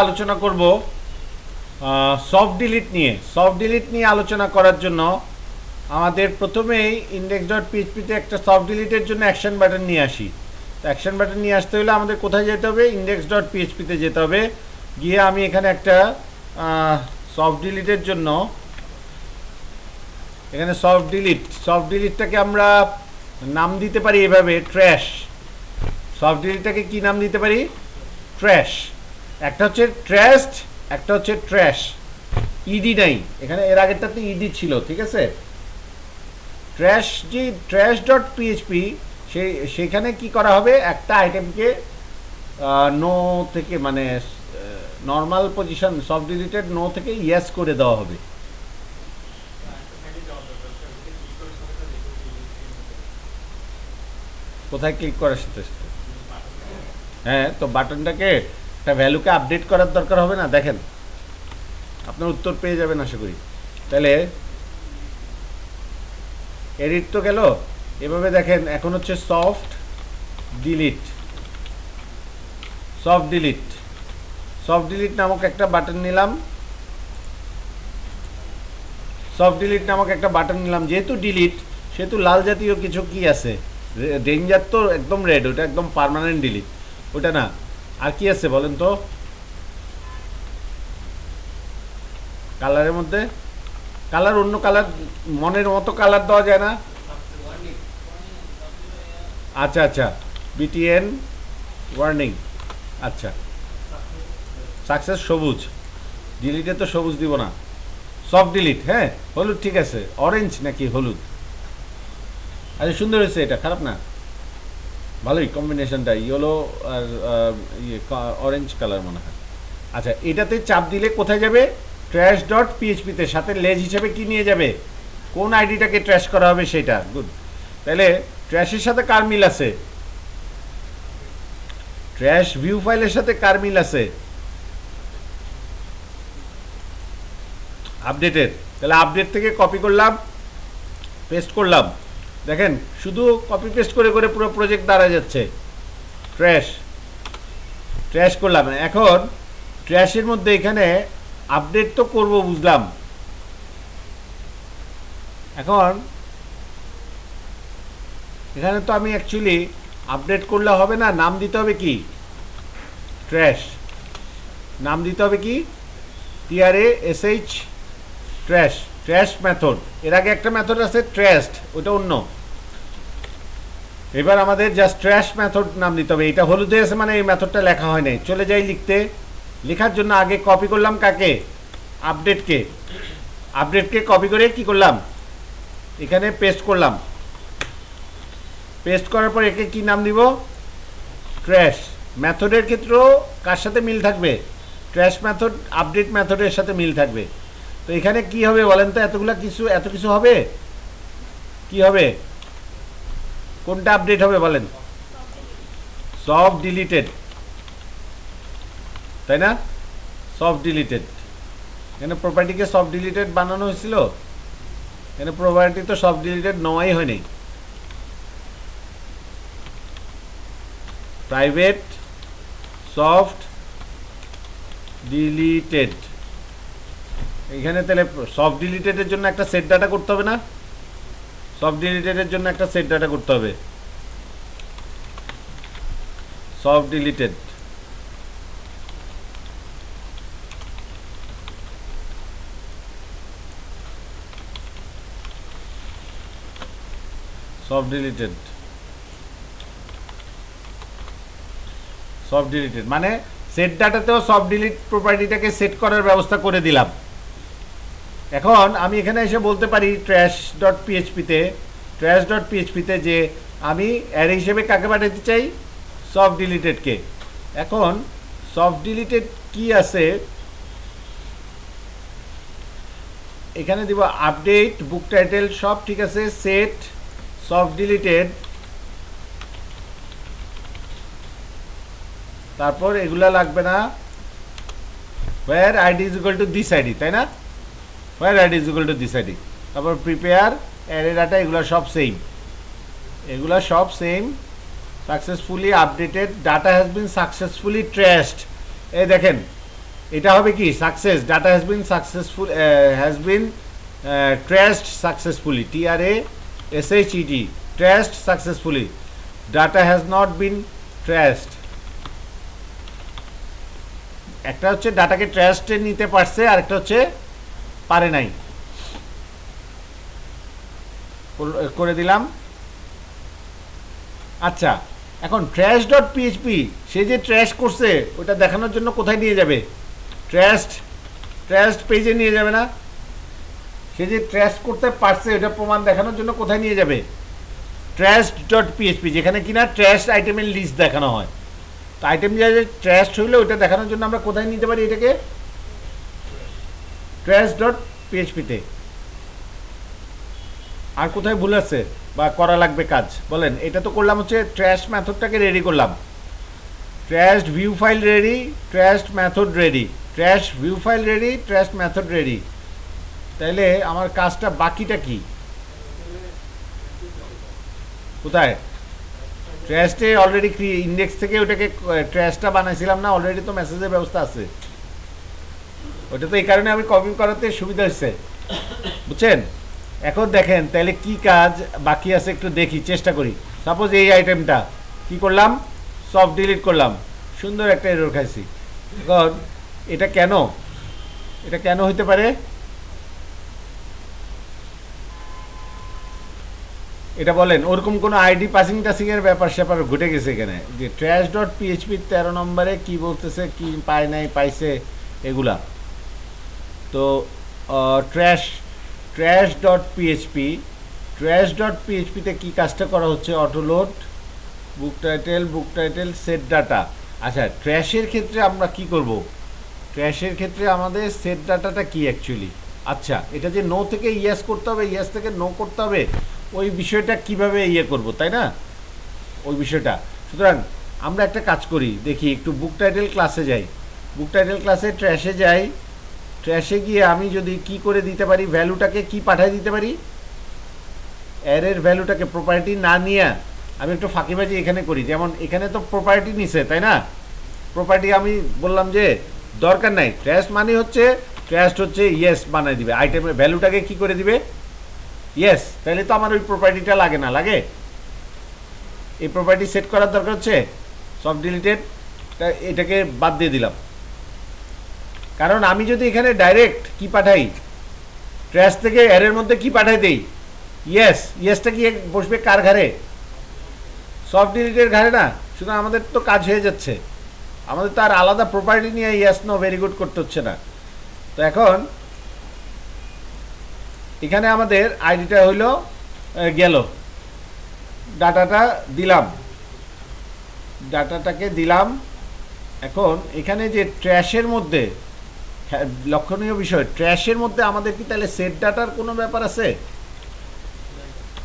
আলোচনা করব soft delete নিয়ে। সফট ডিলিট নিয়ে আলোচনা করার জন্য আমাদের প্রথমেই index.php-তে একটা সফট ডিলিটের জন্য অ্যাকশন বাটন নিয়ে আসি। তো অ্যাকশন বাটন নিয়ে আসতে হলে আমাদের কোথায় যেতে হবে? index.php-তে যেতে হবে। গিয়ে আমি এখানে একটা সফট ডিলিটের জন্য এখানে সফট ডিলিটটাকে আমরা নাম দিতে পারি এভাবে, ট্র্যাশ। সফট ডিলিটটাকে কি নাম দিতে পারি? ট্র্যাশ। একটা হচ্ছে ট্র্যাশড, একটা হচ্ছে ট্র্যাশ। ইডি নাই এখানে, এর আগেরটাতে ইডি ছিল, ঠিক আছে। ট্র্যাশ ডট পিএইচপি সেইখানে কি করা হবে? একটা আইটেমকে নো থেকে, মানে normal position soft deleted no থেকে ইয়েস করে দেওয়া হবে। কোথায় ক্লিক করার সাথে সাথে? হ্যাঁ, তো বাটনটাকে একটা ভ্যালুকে আপডেট করার দরকার হবে না? দেখেন, আপনার উত্তর পেয়ে যাবেন আশা করি। তাহলে এডিট তো গেল। এভাবে দেখেন, এখন হচ্ছে সফট ডিলিট। সফট ডিলিট নামক একটা বাটন নিলাম। যেহেতু ডিলিট, সেহেতু লাল জাতীয় কিছু কি আছে? ডেঞ্জার তো একদম রেড, ওটা একদম পার্মানেন্ট ডিলিট, ওটা না। আর কি আছে বলেন তো? কালারের মধ্যে কালার, অন্য কালার, মনের মতো কালার দেওয়া যায় না? আচ্ছা আচ্ছা, বিটিএন ওয়ার্নিং। আচ্ছা, সাকসেস সবুজ। ডিলিটে তো সবুজ দিব না, সফট ডিলিট। হ্যাঁ, হলুদ ঠিক আছে। অরেঞ্জ নাকি হলুদ? আচ্ছা, সুন্দর হয়েছে, এটা খারাপ না, ভালোই কম্বিনেশনটা, ইয়েলো আর অরেঞ্জ কালার মনে হয়। আচ্ছা, এটাতে চাপ দিলে কোথায় যাবে? ট্র্যাশ ডট পিএইচপিতে। সাথে লেজ হিসেবে কি নিয়ে যাবে? কোন আইডিটাকে ট্র্যাশ করা হবে সেটা। গুড। তাহলে ট্র্যাশের সাথে কার মিল আছে? ট্র্যাশ ভিউ ফাইলের সাথে কার মিল আছে? আপডেটের। তাহলে আপডেট থেকে কপি করলাম, পেস্ট করলাম। দেখেন, শুধু কপি পেস্ট করে করে পুরো প্রজেক্ট দাঁড়া যাচ্ছে। ট্র্যাশ করলাম। এখন ট্র্যাশের মধ্যে এখানে আপডেট তো করব, বুঝলাম। এখন এখানে তো আমি অ্যাকচুয়ালি আপডেট করলে হবে না, নাম দিতে হবে কি? ট্র্যাশ। নাম দিতে হবে কি? TRASH, trash. Trash method. এর আগে একটা মেথড আছে ট্র্যাশড, ওটা অন্য। এবার আমাদের জাস্ট ট্র্যাশ মেথড নাম দিতে হবে। এটা হলুদে আছে মানে এই মেথডটা লেখা হয় নাই। চলে যাই লিখতে। লেখার জন্য আগে কপি করলাম কাকে? আপডেটকে কপি করে কি করলাম? এখানে পেস্ট করলাম। পেস্ট করার পর একে কি নাম দিব? ট্র্যাশ। মেথডের ক্ষেত্রেও কার সাথে মিল থাকবে? ট্র্যাশ মেথড আপডেট মেথডের সাথে মিল থাকবে। তো এখানে কি হবে বলেন তো? এত কিছু হবে? কি হবে? কোনটা আপডেট হবে বলেন? সফট ডিলিটেড, তাই না? Soft deleted. এখানে প্রপার্টিকে সফট ডিলিটেড বানানো হয়েছিল। এখানে প্রপার্টি তো সফট ডিলিটেড নেওয়াই হয়নি। Private soft deleted. এখানে তাহলে সফট ডিলিটেডের জন্য একটা সেট ডাটা করতে হবে না? সফট ডিলিটেডের জন্য একটা সেট ডাটা করতে হবে। Soft deleted. সফট ডিলিটেড মানে সেট ডাটাতেও সফট ডিলিট প্রপার্টিটাকে সেট করার ব্যবস্থা করে দিলাম। এখন আমি এখানে এসে বলতে পারি ট্র্যাশ ডট পিএইচপিতে যে আমি অ্যারে হিসেবে কাকে পাঠাতে চাই? সফট ডিলিটেডকে। এখন সফট ডিলিটেড কি আছে এখানে দিব? আপডেট, বুক টাইটেল সব ঠিক আছে। সেট সফট ডিলিটেড, তারপর এগুলা লাগবে না। where id is equal to this id, তাই না? where id is equal to this id, তারপর প্রিপেয়ার অ্যারে ডাটা, এগুলা সব same. Successfully updated, data has been successfully trashed. এই দেখেন, এটা হবে কি success, data has been successful, has been traced successfully, TRASHED, traced successfully, data has not been traced. একটা হচ্ছে ডাটাকে ট্রেসডে নিতে পারছে, আরেকটা হচ্ছে পারে নাই। করে দিলাম। আচ্ছা, এখন ট্র্যাশ ডট পিএইচপি সে যে ট্র্যাশ করছে ওটা দেখানোর জন্য কোথায় নিয়ে যাবে? ট্র্যাশ পেজে নিয়ে যাবে না? সে যে ট্র্যাশ করতে পারছে ওটা প্রমাণ দেখানোর জন্য কোথায় নিয়ে যাবে? ট্র্যাশ ডট পিএইচপি, যেখানে কিনা ট্র্যাশ আইটেমের লিস্ট দেখানো হয়। তো আইটেম যে ট্র্যাশ হইলে ওটা দেখানোর জন্য আমরা কোথায় নিতে পারি এটাকে? Trash dot পিএইচপিতে। আর কোথায় ভুল আছে বা করা লাগবে কাজ বলেন? এটা তো করলাম হচ্ছে ট্র্যাশ মেথডটাকে রেডি করলাম, trash view file ready, trash method ready, trash view file ready, trash method ready. তাইলে আমার কাজটা বাকিটা কি? কোথায়? ট্র্যাশটে অলরেডি ইন্ডেক্স থেকে ওটাকে ট্র্যাশটা বানাইছিলাম না, অলরেডি তো মেসেজের ব্যবস্থা আছে। ওটা তো এই কারণে আমি কপি করাতে সুবিধা হচ্ছে, বুঝছেন? এখন দেখেন তাহলে কি কাজ বাকি আছে একটু দেখি, চেষ্টা করি। সাপোজ এই আইটেমটা কি করলাম, সফট ডিলিট করলাম, সুন্দর একটা এরর খাইছি। এখন এটা কেন হইতে পারে? এটা বলেন, ওরকম কোনো আইডি পাসিং টাসিং এর ব্যাপার স্যাপার ঘটে গেছে এখানে? যে ট্র্যাশ ডট পিএইচপি 13 নম্বরে কি বলতেছে, কি পায় নাই পাইছে এগুলা। তো ট্র্যাশ ডট পিএইচপিতে কি কাজটা করা হচ্ছে? অটোলোড, বুক টাইটেল, সেট ডাটা। আচ্ছা, ট্র্যাশের ক্ষেত্রে আমরা কি করব? ট্র্যাশের ক্ষেত্রে আমাদের সেট ডাটাটা কি অ্যাকচুয়ালি? আচ্ছা, এটা যে নো থেকে ইয়েস করতে হবে, ইয়েস থেকে নো করতে হবে, ওই বিষয়টা কিভাবে ইয়ে করব, তাই না? ওই বিষয়টা। সুতরাং আমরা একটা কাজ করি, দেখি একটু বুক টাইটেল ক্লাসে যাই, বুক টাইটেল ক্লাসে ট্র্যাশে যাই। ট্র্যাশে গিয়ে আমি যদি কি করে দিতে পারি, ভ্যালুটাকে কি পাঠিয়ে দিতে পারি, অ্যারের ভ্যালুটাকে প্রপার্টি না নিয়ে আমি একটু ফাঁকিবাজি এখানে করি। যেমন এখানে তো প্রপার্টি নিছে, তাই না? প্রপার্টি আমি বললাম যে দরকার নাই, ট্র্যাশ মানে হচ্ছে ট্র্যাশ হচ্ছে ইয়েস বানাই দিবে, আইটেমের ভ্যালুটাকে কি করে দিবে, ইয়েস। তাহলে তো আমার ওই প্রপার্টিটা লাগে না, লাগে? এই প্রপার্টি সেট করার দরকার হচ্ছে সফট ডিলিটেড, এটাকে বাদ দিয়ে দিলাম। কারণ আমি যদি এখানে ডাইরেক্ট কি পাঠাই, ট্র্যাশ থেকে অ্যারের মধ্যে কি পাঠাই দেই, ইয়েসটা কি বসবে কার ঘাড়ে? সফট ডিলিটের ঘাড়ে না। সুতরাং আমাদের তো কাজ হয়ে যাচ্ছে, আমাদের তো আর আলাদা প্রপার্টি নিয়ে ইয়েস নো ভেরি গুড করতে হচ্ছে না। তো এখন এখানে আমাদের আইডিটা হইল গেল, ডাটাটা দিলাম, ডাটাটাকে দিলাম। এখন এখানে যে ট্র্যাশের মধ্যে লক্ষণীয় বিষয়, ট্র্যাশের মধ্যে আমাদের কি তাহলে সেট ডাটার কোনো ব্যাপার আছে?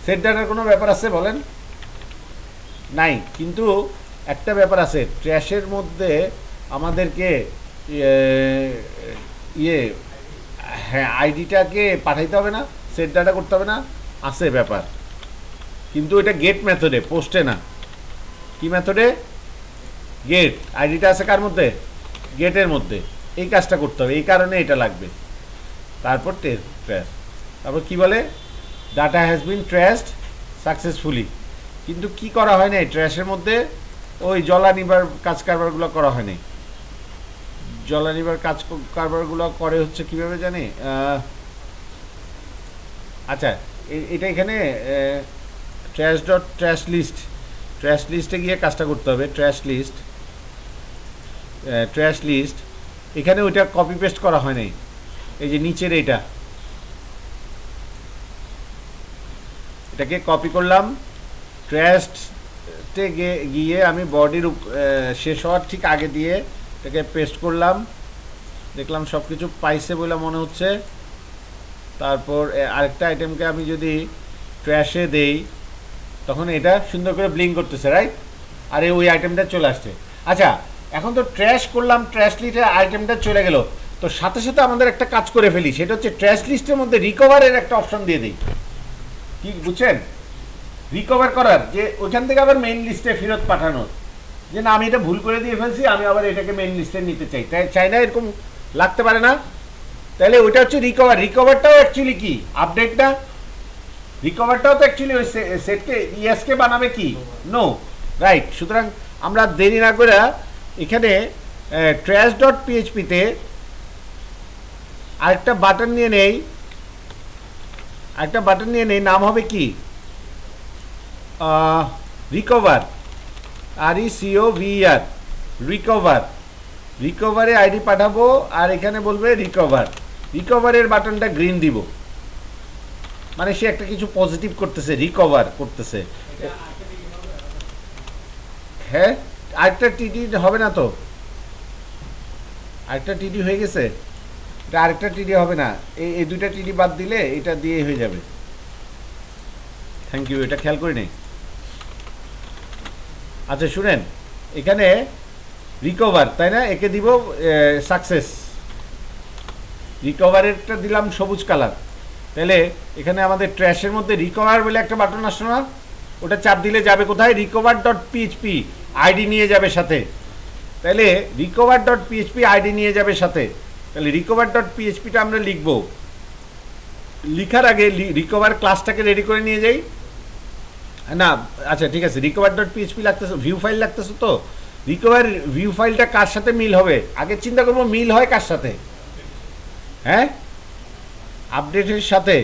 সেট ডাটার কোনো ব্যাপার আছে বলেন? নাই। কিন্তু একটা ব্যাপার আছে, ট্র্যাশের মধ্যে আমাদেরকে হ্যাঁ আইডিটাকে পাঠাইতে হবে না, সেট ডাটা করতে হবে না, আছে ব্যাপার। কিন্তু এটা গেট মেথডে, পোস্টে না। কি মেথডে? গেট। আইডিটা আছে কার মধ্যে? গেটের মধ্যে। এই কাজটা করতে হবে, এই কারণে এটা লাগবে। তারপর ট্র্যাশ, তারপর কি বলে, ডাটা হ্যাজ বিন ট্র্যাশড সাকসেসফুলি। কিন্তু কি করা হয় নাই ট্র্যাশের মধ্যে? ওই জ্বলানিবার কাজ কারবারগুলো করা হয় নাই। জ্বলানিবার কাজ কারবারগুলো করে হচ্ছে কিভাবে জানি? আচ্ছা, এটা এখানে ট্র্যাশ ডট ট্র্যাশ লিস্টে গিয়ে কাজটা করতে হবে। ট্র্যাশ লিস্ট এখানে ওইটা কপি পেস্ট করা হয় নাই, এই যে নিচের এটাকে কপি করলাম, ট্র্যাশে গিয়ে আমি বডির শেষ হওয়ার ঠিক আগে দিয়ে এটাকে পেস্ট করলাম, দেখলাম সব কিছু পাইছে বলে মনে হচ্ছে। তারপর আরেকটা আইটেমকে আমি যদি ট্র্যাশে দেই তখন এটা সুন্দর করে ব্লিঙ্ক করতেছে, রাইট? আর ওই আইটেমটা চলে আসছে। আচ্ছা, এখন তো ট্র্যাশ করলাম, ট্র্যাশ লিস্টে আইটেমটা চলে গেল, তো সাথে সাথে আমাদের একটা কাজ করে ফেলি, সেটা হচ্ছে ট্র্যাশ লিস্টের মধ্যে রিকভারের একটা অপশন দিয়ে দিই। কি বুঝছেন? রিকভার করার, যে ওইখান থেকে আবার মেইন লিস্টে ফেরত পাঠানোর, যে না আমি এটা ভুল করে দিয়ে ফেলছি, আমি আবার এটাকে মেইন লিস্টে নিতে চাই না, এরকম লাগতে পারে না? তাহলে ওইটা হচ্ছে রিকভার। রিকভারটাও অ্যাকচুয়ালি কি আপডেট না? রিকভারটাও তো অ্যাকচুয়ালি ওই সেটকে ইএসকে বানাবে কি নো, রাইট। সুতরাং আমরা দেরি না করে এখানে ট্র্যাশ ডট পিএইচপিতে আরেকটা বাটন নিয়ে নেই, আরেকটা বাটন নিয়ে নেই, নাম হবে কি রিকভার, RECOVER, রিকভার। রিকভারে আইডি পাঠাবো আর এখানে বলবে রিকভার। রিকভারের বাটনটা গ্রিন দিব, মানে সে একটা কিছু পজিটিভ করতেছে, রিকভার করতেছে। হ্যাঁ, আরেকটা টিডি হবে না তো? আরেকটা টিডি হয়ে গেছে, এটা আরেকটা টিডি হবে না, এই দুইটা টিডি বাদ দিলে এটা দিয়ে হয়ে যাবে। থ্যাংক ইউ, এটা খেয়াল করি নেই। আচ্ছা শুনেন, এখানে রিকভার, তাই না? একে দিব সাকসেস। রিকভারেরটা দিলাম সবুজ কালার। তাহলে এখানে আমাদের ট্র্যাশের মধ্যে রিকভার বলে একটা বাটন আসলো না? ওটা চাপ দিলে যাবে কোথায়? রিকভার ডট পিএইচপি আইডি নিয়ে যাবে সাথে। তাহলে রিকভার ডট পিএইচপি আইডি নিয়ে যাবে সাথে। তাহলে রিকভার ডট পিএইচপিটা আমরা লিখব। লিখার আগে রিকভার ক্লাসটাকে রেডি করে নিয়ে যাই না। আচ্ছা ঠিক আছে, রিকভার ডট পিএইচপি লাগতেছে, ভিউ ফাইল লাগতেছে তো। রিকভার ভিউ ফাইলটা কার সাথে মিল হবে আগে চিন্তা করবো, মিল হয় কার সাথে? হ্যাঁ, আপডেটের সাথে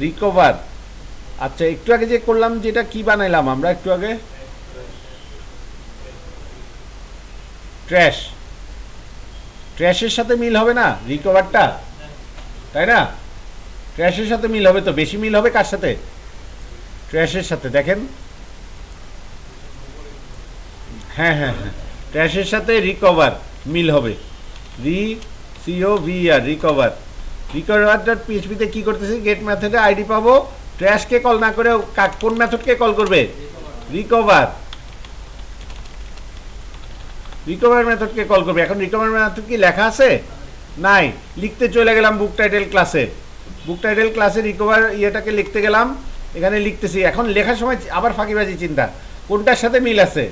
রিকভার। আচ্ছা একটু আগে যে করলাম, যেটা কি বানাইলাম আমরা একটু আগে, ট্র্যাশ, ট্র্যাশের সাথে মিল হবে না রিকভারটা, তাই না? ট্র্যাশের সাথে মিল হবে তো, বেশি মিল হবে কার সাথে? ট্র্যাশের সাথে। দেখেন, হ্যাঁ হ্যাঁ হ্যাঁ, ট্র্যাশের সাথে রিকভার মিল হবে, RECOVER, রিকভার। রিকভার ডট পিএইচপিতে কি করতেছি, গেট মেথডে আইডি পাবো, ট্র্যাশকে কল না করে কোন মেথডকে কল করবে? রিকভার, রিকভার মেথডকে কল করবে। এখন রিকভার মেথড কি লেখা আছে? নাই। লিখতে চলে গেলাম বুক টাইটেল ক্লাসে, বুক টাইটেল ক্লাসে রিকভার ইয়েটাকে লিখতে গেলাম, এখানে লিখতেছি। এখন লেখার সময় আবার ফাঁকিবাজি চিন্তা, কোনটার সাথে মিল আছে?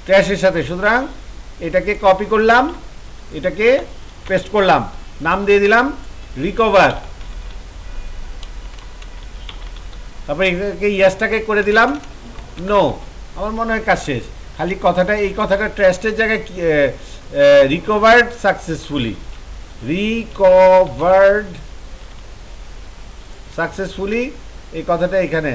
ট্র্যাশের সাথে। সুতরাং এটাকে কপি করলাম, এটাকে পেস্ট করলাম, নাম দিয়ে দিলাম রিকভার। তারপরে এটাকে ইয়াসটাকে করে দিলাম নো। আমার মনে হয় কাজ শেষ। খালি কথাটা, এই কথাটা ট্র্যাশের জায়গায় রিকভার্ড সাকসেসফুলি, রিকভার্ড সাকসেসফুলি, এই কথাটা এখানে।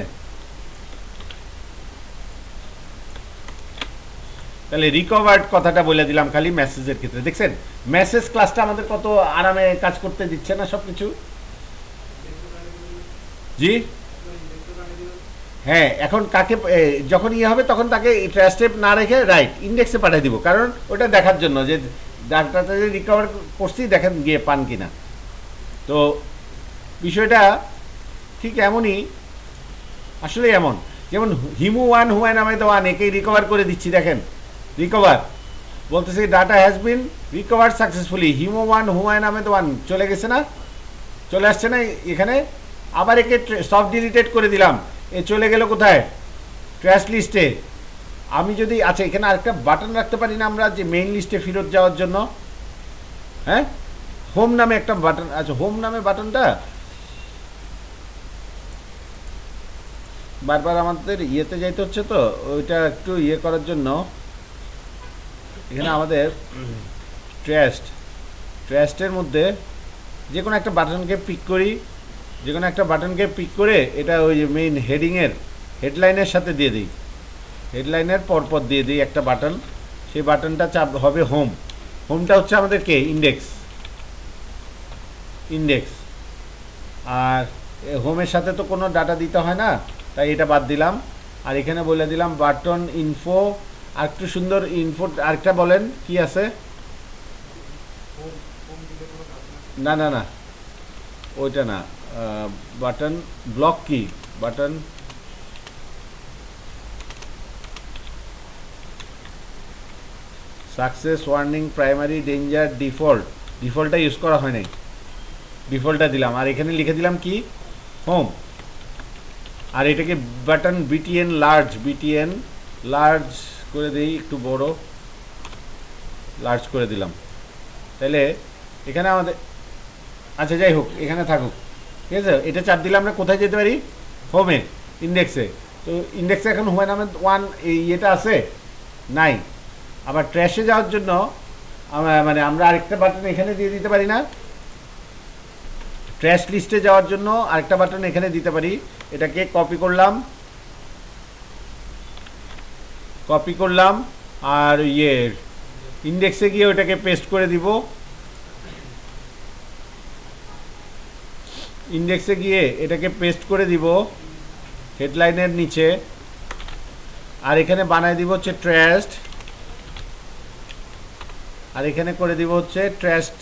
তাহলে রিকভার্ড কথাটা বলে দিলাম খালি মেসেজের ক্ষেত্রে। দেখছেন মেসেজ ক্লাসটা আমাদের কত আরামে কাজ করতে দিচ্ছে না সব কিছু? জি হ্যাঁ, এখন কাকে যখন ইয়ে হবে তখন তাকে ট্র্যাশে না রেখে রাইট ইন্ডেক্সে পাঠিয়ে দিব, কারণ ওটা দেখার জন্য যে ডাটাটা যে রিকভার করছি দেখেন গিয়ে পান কিনা। তো বিষয়টা ঠিক এমনই, আসলে এমন যেমন হিমু ওয়ান হুয়ান আমি তো ওয়ান, একেই রিকভার করে দিচ্ছি। দেখেন রিকভার বলতেছে data has bin recover successfully, Himu one Juan আমি তো ওয়ান চলে গেছে না, চলে আসছে না এখানে। আবার একে সফট ডিলিটেড করে দিলাম, এ চলে গেল কোথায়? ট্র্যাশ লিস্টে। আমি যদি, আচ্ছা এখানে আরেকটা বাটন রাখতে পারি না আমরা, যে মেইন লিস্টে ফেরত যাওয়ার জন্য? হ্যাঁ, হোম নামে একটা বাটন। আচ্ছা হোম নামে বাটনটা বারবার আমাদের ইয়েতে যাইতে হচ্ছে, তো ওইটা একটু ইয়ে করার জন্য এখানে আমাদের ট্র্যাশের মধ্যে যে কোনো একটা বাটনকে পিক করি, যে কোনো একটা বাটনকে পিক করে এটা ওই যে মেইন হেডিংয়ের হেডলাইনের সাথে দিয়ে দিই, হেডলাইনের পরপর দিয়ে দিই একটা বাটন। সেই বাটনটা চাপ হবে হোম। হোমটা হচ্ছে আমাদের কে? Index, index. আর হোমের সাথে তো কোনো ডাটা দিতে হয় না, তাই এটা বাদ দিলাম। আর এখানে বলে দিলাম বাটন ইনফো। আর একটু সুন্দর ইনফো আরেকটা বলেন কি আছে? না না না, ওইটা না, বাটন ব্লক কি, button success warning primary danger default, ডিফল্টটা ইউজ করা হয় নাই, ডিফল্টটা দিলাম। আর এখানে লিখে দিলাম কি হোম। আর এটাকে button BTN large, BTN large করে দিই, একটু বড় লার্জ করে দিলাম। তাহলে এখানে আমাদের, আচ্ছা যাই হোক এখানে থাকুক, ঠিক আছে। এটা চাপ দিলে আমরা কোথায় যেতে পারি? হোমে, ইন্ডেক্সে। তো ইন্ডেক্সে এখন হুমায়ুন আহমেদ ওয়ান এই ইয়েটা আছে নাই। আবার ট্র্যাশে যাওয়ার জন্য মানে আমরা আরেকটা বাটন এখানে দিয়ে দিতে পারি না? ট্র্যাশ লিস্টে যাওয়ার জন্য আরেকটা বাটন এখানে দিতে পারি। এটাকে কপি করলাম আর ইন্ডেক্সে গিয়ে ওটাকে পেস্ট করে দিব। ইন্ডেক্সে গিয়ে এটাকে পেস্ট করে দিব হেডলাইনের নিচে। আর এখানে বানায় দিব হচ্ছে ট্র্যাশড, আর এখানে করে দিব হচ্ছে ট্র্যাশড।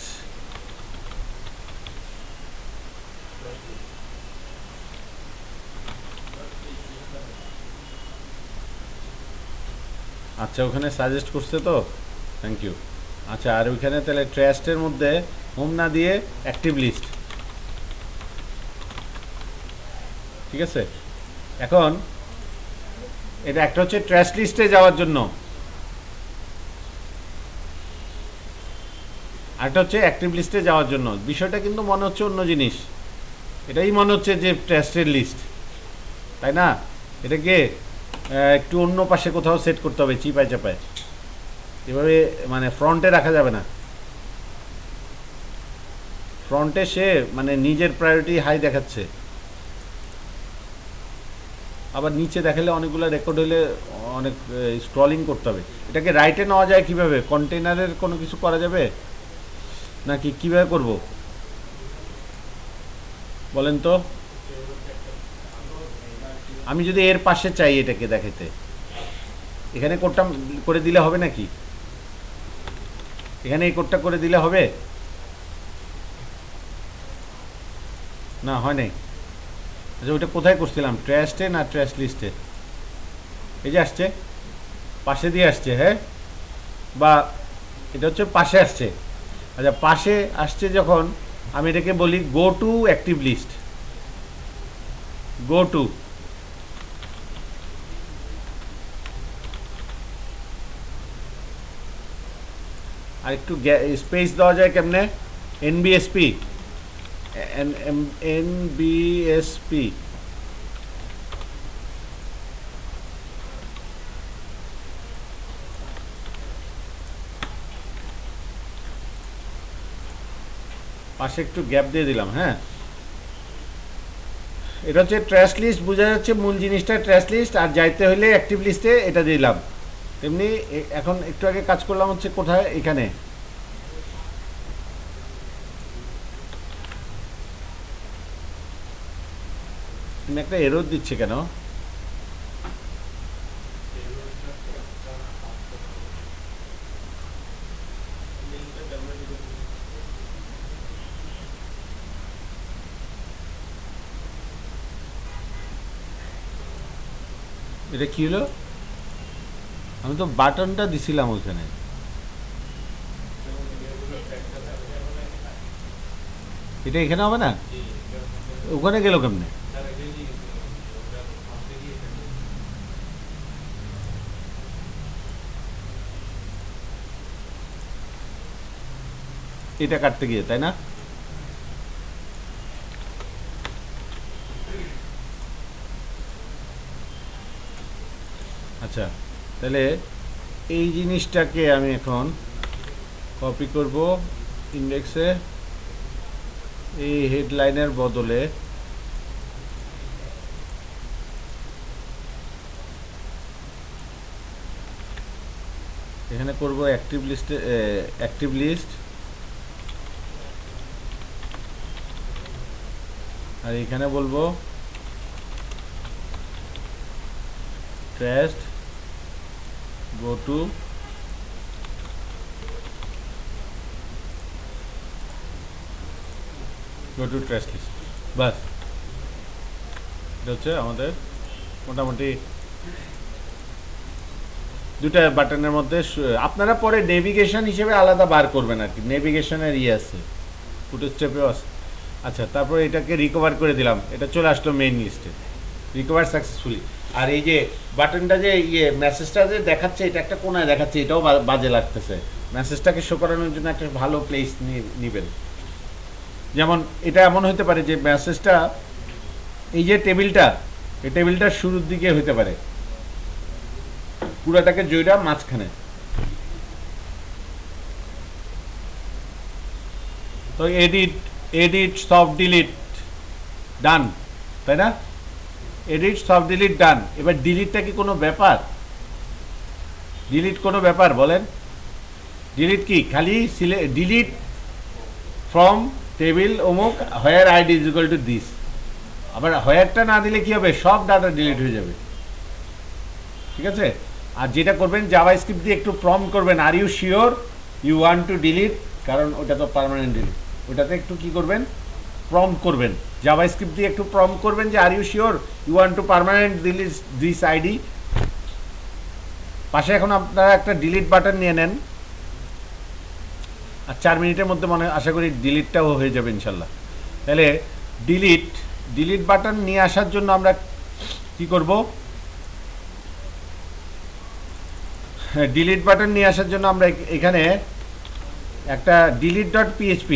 আচ্ছা ওখানে সাজেস্ট করছে তো, থ্যাংক ইউ। আচ্ছা আর ওইখানে তাহলে ট্র্যাশডের মধ্যে হোম না দিয়ে অ্যাক্টিভ লিস্ট, ঠিক আছে। এখন এটা একটা হচ্ছে ট্র্যাশ লিস্টে যাওয়ার জন্য, আরেকটা হচ্ছে অ্যাক্টিভ লিস্টে যাওয়ার জন্য। বিষয়টা কিন্তু মনে হচ্ছে অন্য জিনিস, এটাই মনে হচ্ছে যে ট্র্যাশের লিস্ট, তাই না? এটাকে একটু অন্য পাশে কোথাও সেট করতে হবে, চিপায় চাপায়। এভাবে মানে ফ্রন্টে রাখা যাবে না। ফ্রন্টে সে মানে নিজের প্রায়োরিটি হাই দেখাচ্ছে, আবার নিচে দেখালে অনেকগুলো রেকর্ড হলে অনেক স্ক্রলিং করতে হবে। এটাকে রাইটে নেওয়া যায় কিভাবে? কন্টেনারের কোনো কিছু করা যাবে নাকি কিভাবে করব বলেন তো? আমি যদি এর পাশে চাই এটাকে দেখাতে, এখানে কোডটা করে দিলে হবে নাকি? এখানে এই কোডটা করে দিলে হবে? না হয় নাই। আচ্ছা ওইটা কোথায় করছিলাম, ট্র্যাশে না ট্র্যাশ লিস্টে? এই যে আসছে, পাশে দিয়ে আসছে, হ্যাঁ, বা এটা হচ্ছে পাশে আসছে। আচ্ছা পাশে আসছে যখন আমি এটাকে বলি go to active list, go to. আর একটু স্পেস দেওয়া যায় কেমনে? NBSP, NBSP. পাশে একটু গ্যাপ দিয়ে দিলাম, হ্যাঁ। এটা হচ্ছে ট্র্যাশ লিস্ট, বোঝা যাচ্ছে মূল জিনিসটা ট্র্যাশ লিস্ট, আর যাইতে হলে অ্যাক্টিভ লিস্টে এটা দিলাম। তেমনি এখন একটু আগে কাজ করলাম হচ্ছে কোথায়, এখানে। একটা এরর দিচ্ছে কেন? এটা কি হলো? আমি তো বাটনটা দিছিলাম ওইখানে। এটা এখানে হবে না? ওখানে গেল কেমনে? এটা কাটতে গিয়ে, তাই না? আচ্ছা তাহলে এই জিনিসটাকে আমি এখন কপি করব ইন্ডেক্সে, এই হেডলাইনের বদলে এখানে করব অ্যাক্টিভ লিস্টে, অ্যাক্টিভ লিস্ট। আর এখানে বলবো ট্র্যাশড গো টু ট্র্যাশ লিস্ট। বাস, এটা হচ্ছে আমাদের মোটামুটি দুটা বাটনের মধ্যে। আপনারা পরে নেভিগেশন হিসেবে আলাদা বার করবেন আর কি, নেভিগেশনের আছে, ফুটো স্টেপেও আছে। আচ্ছা তারপর এটাকে রিকভার করে দিলাম, এটা চলে আসলো মেইন লিস্টে, রিকভার সাকসেসফুলি। আর এই যে বাটনটা যে মেসেজটা যে দেখাচ্ছে, এটা একটা কোনায় দেখাচ্ছে, এটাও বাজে লাগতেছে। মেসেজটাকে শো করানোর জন্য একটা ভালো প্লেস নেবেন। যেমন এটা এমন হতে পারে যে মেসেজটা এই যে টেবিলটা, এই টেবিলটার শুরুর দিকে হতে পারে, পুরাটাকে জয়টা মাঝখানে। তো এডিট এডিট সফট ডিলিট ডান, তাই না? এডিট সফট ডিলিট ডান। এবার ডিলিটটা কি কোনো ব্যাপার? ডিলিট কোনো ব্যাপার বলেন? ডিলিট কি খালি ডিলিট ফ্রম টেবিল অমুক হোয়ার ID is equal to this. আবার হোয়ারটা না দিলে কি হবে? সব ডাটা ডিলিট হয়ে যাবে। ঠিক আছে? আর যেটা করবেন জাভাস্ক্রিপ্ট দিয়ে একটু প্রম্পট করবেন, are you sure you want to delete, কারণ ওটা তো পার্মানেন্ট ডিলিট। ওটাতে একটু কি করবেন? প্রম্পট করবেন, জাভাস্ক্রিপ্ট দিয়ে একটু প্রম্পট করবেন যে are you sure you want to permanent delete this ID. পাশে এখন আপনারা একটা ডিলিট বাটন নিয়ে নেন, আর 4 মিনিটের মধ্যে মনে আশা করি ডিলিটটাও হয়ে যাবে ইনশাল্লাহ। তাহলে ডিলিট বাটন নিয়ে আসার জন্য আমরা কি করব? ডিলিট বাটন নিয়ে আসার জন্য আমরা এখানে একটা delete.php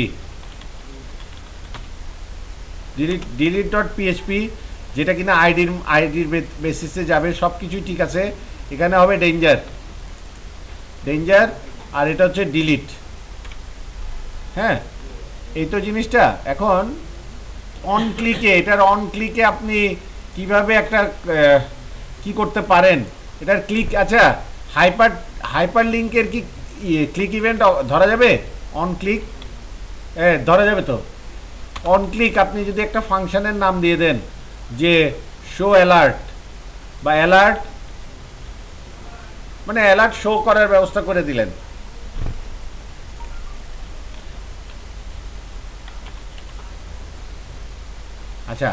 delete.php যেটা কিনা আইডির বেসিসে যাবে, সব কিছুই ঠিক আছে। এখানে হবে ডেঞ্জার আর এটা হচ্ছে ডিলিট। হ্যাঁ, এই তো জিনিসটা। এখন এটার অন ক্লিকে আপনি কিভাবে একটা কি করতে পারেন, এটার ক্লিক, আচ্ছা হাইপার লিঙ্কের কি ক্লিক ইভেন্ট ধরা যাবে? অন ক্লিক ধরা যাবে তো। অন ক্লিক আপনি যদি একটা ফাংশনের নাম দিয়ে দেন যে শো অ্যালার্ট, বা অ্যালার্ট মানে অ্যালার্ট শো করার ব্যবস্থা করে দিলেন। আচ্ছা,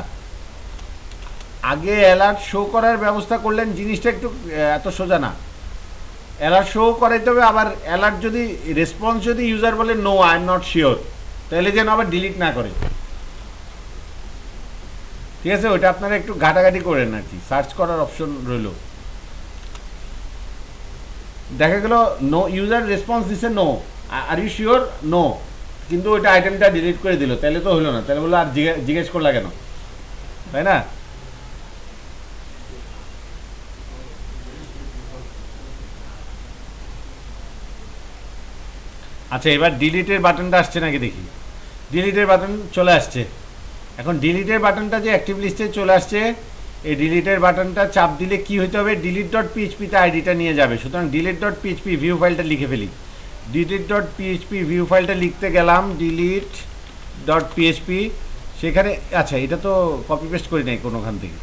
আগে অ্যালার্ট শো করার ব্যবস্থা করলেন, জিনিসটা একটু এত সোজা না। অ্যালার্ট শো করাইতে হবে, আবার অ্যালার্ট যদি রেসপন্স যদি ইউজার বলে no I am not sure, তাহলে যেন আবার ডিলিট না করে। ঠিক আছে, ওইটা আপনারা একটু ঘাটাঘাটি করেন আর কি, সার্চ করার অপশন রইল। দেখা গেল নো ইউজার রেসপন্স দিছে no, are you sure no, কিন্তু ওইটা আইটেমটা ডিলিট করে দিল, তাহলে তো হইলো না। তাহলে বললো আর জিজ্ঞেস করলা কেন, তাই না? আচ্ছা, এবার ডিলিটের বাটনটা আসছে নাকি দেখি। ডিলিটের বাটন চলে আসছে। এখন ডিলিটের বাটনটা যে অ্যাক্টিভ লিস্টে চলে আসছে, এই ডিলিটের বাটনটা চাপ দিলে কি হইতে হবে? delete.php-তে আইডিটা নিয়ে যাবে। সুতরাং delete.php ভিউ ফাইলটা লিখে ফেলি। delete.php ভিউ ফাইলটা লিখতে গেলাম, delete.php, সেখানে আচ্ছা এটা তো কপি পেস্ট করি নাই কোনোখান থেকে।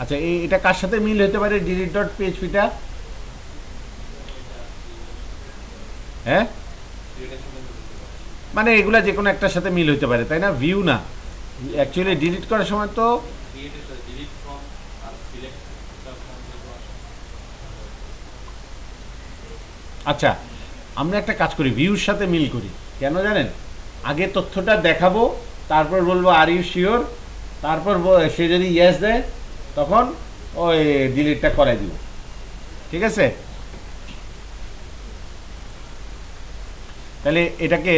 আচ্ছা, এটা কার সাথে মিল হতে পারে delete.php-টা? হ্যাঁ, মানে এগুলা যে কোনো একটার সাথে মিল হতে পারে, তাই না? ভিউ না, অ্যাকচুয়ালি ডিলিট করার সময় তো আচ্ছা, আমরা একটা কাজ করি, ভিউর সাথে মিল করি। কেন জানেন? আগে তথ্যটা দেখাবো, তারপর বলবো আর ইউ শিওর, তারপর সে যদি ইয়েস দেয় তখন ওই ডিলিটটা করাই দিব। ঠিক আছে? তাহলে এটাকে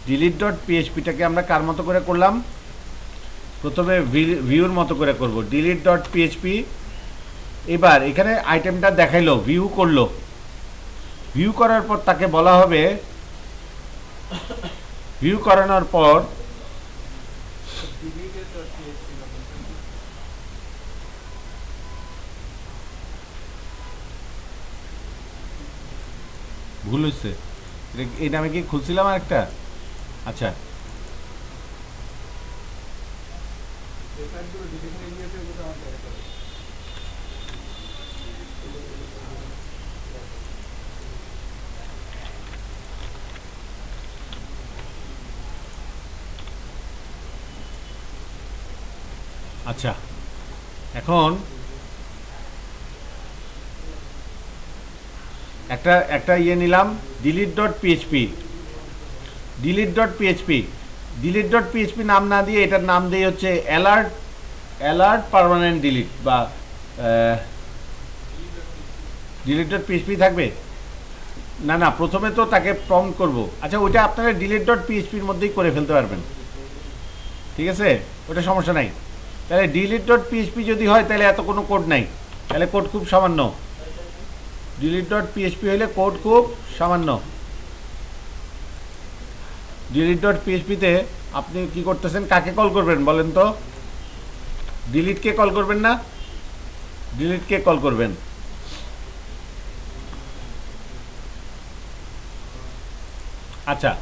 delete.php-টাকে আমরা কার মতো করে করলাম? প্রথমে ভিউর মতো করে করব, delete.php। এবার এখানে আইটেমটা দেখাইলো, ভিউ করলো। ভিউ করার পর তাকে বলা হবে, ভিউ করানোর পর ভুল হচ্ছে, এই নামে কি খুলছিলাম আর একটা। আচ্ছা, আচ্ছা, এখন একটা ইয়ে নিলাম, delete.php। delete.php নাম না দিয়ে এটার নাম দিয়ে হচ্ছে অ্যালার্ট পার্মানেন্ট ডিলিট, বা delete.php থাকবে না না প্রথমে তো তাকে প্রম্পট করব আচ্ছা ওইটা আপনারা delete.php এর মধ্যেই করে ফেলতে পারবেন ঠিক আছে ওটা সমস্যা নাই তাহলে delete.php যদি হয় তাহলে এত কোনো কোড নাই তাহলে কোড খুব সামান্য delete.php হলে কোড খুব সামান্য delete.php তে আপনি কি করতেছেন কাকে কল করবেন বলেন তো ডিলিট কে কল করবেন না ডিলিট কে কল করবেন আচ্ছা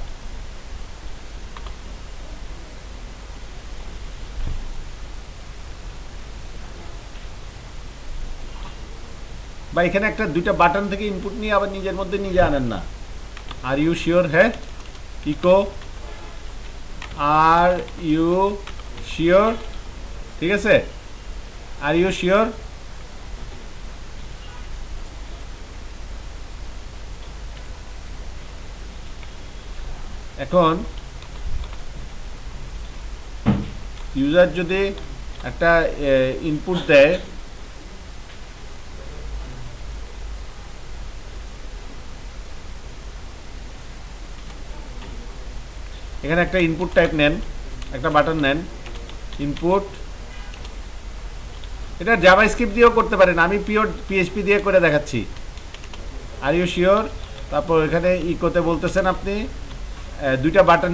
বা এখানে একটা দুইটা বাটন থেকে ইনপুট নিয়ে আবার নিজের মধ্যে নিজে আনেন না আর ইউ শিওর হ্যাঁ ইকো আর ইউ শিওর ঠিক আছে আর ইউ শিওর এখন ইউজার যদি একটা ইনপুট দেয় এখানে একটা ইনপুট টাইপ নেন একটা বাটন নেন ইনপুট এটা জাভাস্ক্রিপ্ট দিয়েও করতে পারেন আমি পিওর পিএইচপি দিয়ে করে দেখাচ্ছি আর ইউ শিওর তারপর এখানে ইকোতে বলতেছেন আপনি দুইটা বাটন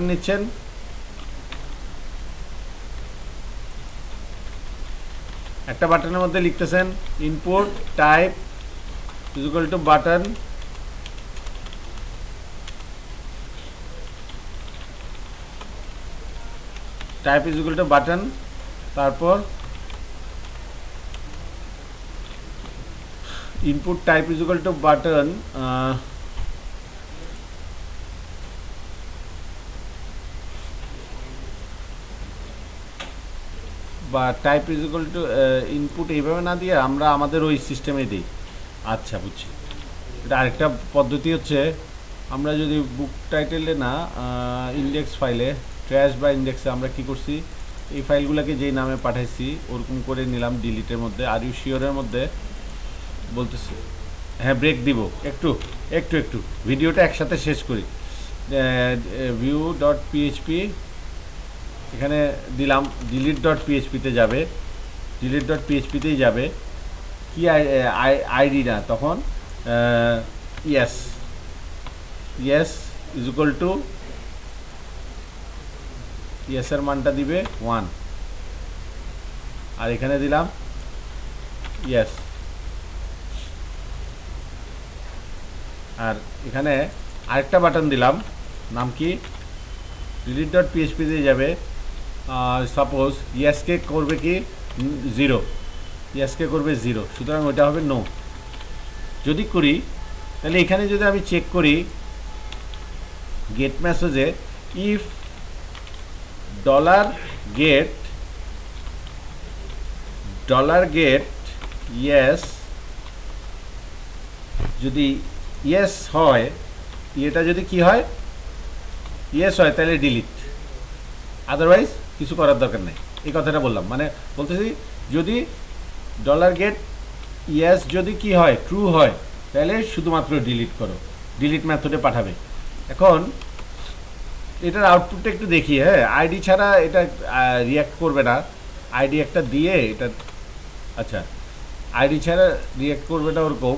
নিচ্ছেন একটা বাটনের মধ্যে লিখতেছেন input type is equal to button type is equal to button তারপর input type is equal to button বা type is equal to input এইভাবে না দিয়ে আমরা আমাদের ওই সিস্টেমে দিই আচ্ছা বুঝছি এটা আরেকটা পদ্ধতি হচ্ছে আমরা যদি বুক টাইটেলে না ইন্ডেক্স ফাইলে ট্র্যাশ বা ইন্ডেক্সে আমরা কি করছি এই ফাইলগুলোকে যেই নামে পাঠাইছি ওরকম করে নিলাম ডিলিটের মধ্যে আর ইউ শিওরের মধ্যে বলতেছি হ্যাঁ ব্রেক দিব একটু ভিডিওটা একসাথে শেষ করি view.php এখানে দিলাম delete.php-তে যাবে delete.php-তেই যাবে কি আইডি না তখন yes is equal two yes এর মানটা দিবে 1 আর এখানে দিলাম yes আর এখানে আরেকটা বাটন দিলাম নাম কি delete.php তে যাবে সাপোজ yes কে করবে কি 0 yes কে করবে 0 সুতরাং ওটা হবে নো যদি করি তাহলে এখানে যদি আমি চেক করি গেট মেসেজে ইফ $get yes যদি yes হয় এটা যদি কি হয় yes হয় তাহলে ডিলিট আদারওয়াইজ কিছু করার দরকার নেই এই কথাটা বললাম মানে বলতেছি যদি $get yes যদি কি হয় ট্রু হয় তাহলে শুধুমাত্র ডিলিট করো ডিলিট মেথডে পাঠাবে এখন এটার আউটপুটটা একটু দেখি হ্যাঁ আইডি ছাড়া এটা রিঅ্যাক্ট করবে না আইডি একটা দিয়ে এটা আচ্ছা আইডি ছাড়া রিঅ্যাক্ট করবে না ওরকম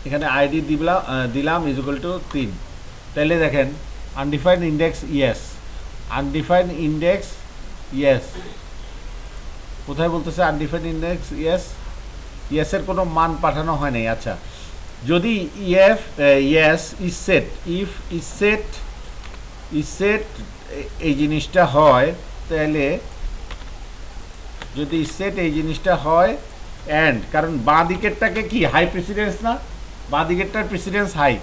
এখানে আইডি দিলাম ইজ ইকুয়াল টু 3 তাহলে দেখেন আনডিফাইন্ড ইন্ডেক্স ইয়েস কোথায় বলতেছে আনডিফাইন্ড ইন্ডেক্স ইয়েস এর কোনো মান পাঠানো হয় নাই আচ্ছা যদি yes is set if is set এই জিনিসটা হয় তাহলে যদি সেট এই জিনিসটা হয় এন্ড কারণ বাঁ দিকেরটাকে কি হাই প্রেসিডেন্স না বাঁ দিকেরটার প্রেসিডেন্স হাই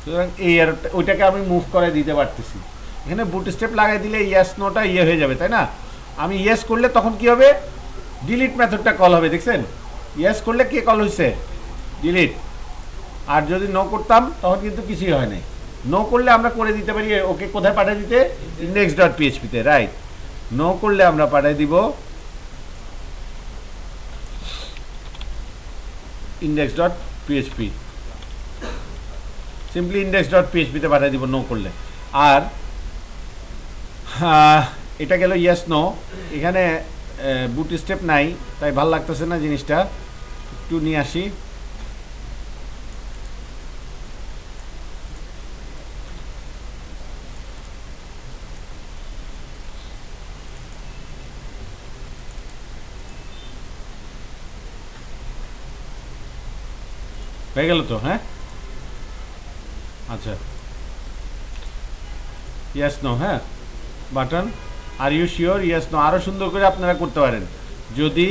সুতরাং এই আর ওইটাকে আমি মুভ করে দিতে পারতেছি এখানে বুটস্ট্র্যাপ লাগাই দিলে ইয়েস নোটা হয়ে যাবে তাই না আমি ইয়েস করলে তখন কি হবে ডিলিট মেথডটা কল হবে দেখছেন ইয়েস করলে কে কল হইছে ডিলিট আর যদি নো করতাম তখন কিন্তু কিছুই হয় নাই নো করলে আমরা করে দিতে পারি ওকে কোথায় পাঠিয়ে দিতে, ইন্ডেক্স ডট পিএইচপিতে, রাইট। নো করলে আমরা পাঠিয়ে দিব index dot PHP, simply index dot পিএইচপিতে পাঠিয়ে দিব নো করলে। আর এটা গেল ইয়েস নো। এখানে বুট স্টেপ নাই, তাই ভাল লাগতেছে না জিনিসটা, একটু নিয়ে আসি। হয়ে গেল তো? হ্যাঁ, আচ্ছা, ইয়েস নো, হ্যাঁ, button are you sure, yes no. আরও সুন্দর করে আপনারা করতে পারেন। যদি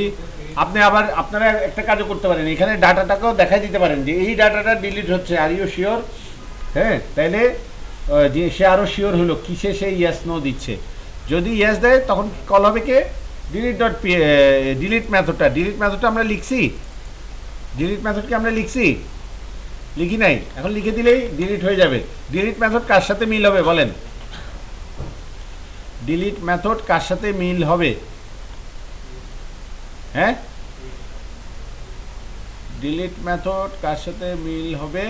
আপনি আবার আপনারা একটা কাজও করতে পারেন, এখানে ডাটাটাকেও দেখাই দিতে পারেন যে এই ডাটাটা ডিলিট হচ্ছে, আর ইউ শিওর, হ্যাঁ, তাইলে যে সে আরও শিওর হলো কিসে সে ইয়েস নো দিচ্ছে। যদি ইয়েস দেয় তখন কল হবে কে, ডিলিট ডট ডিলিট মেথডটা। ডিলিট মেথডটা আমরা লিখছি, ডিলিট মেথডকে আমরা লিখছি, লিখি নাই, এখন লিখে দিলেই ডিলিট হয়ে যাবে। ডিলিট মেথড কার সাথে মিল হবে বলেন? ডিলিট মেথড কার সাথে মিল হবে? হ্যাঁ, ডিলিট মেথড কার সাথে মিল হবে?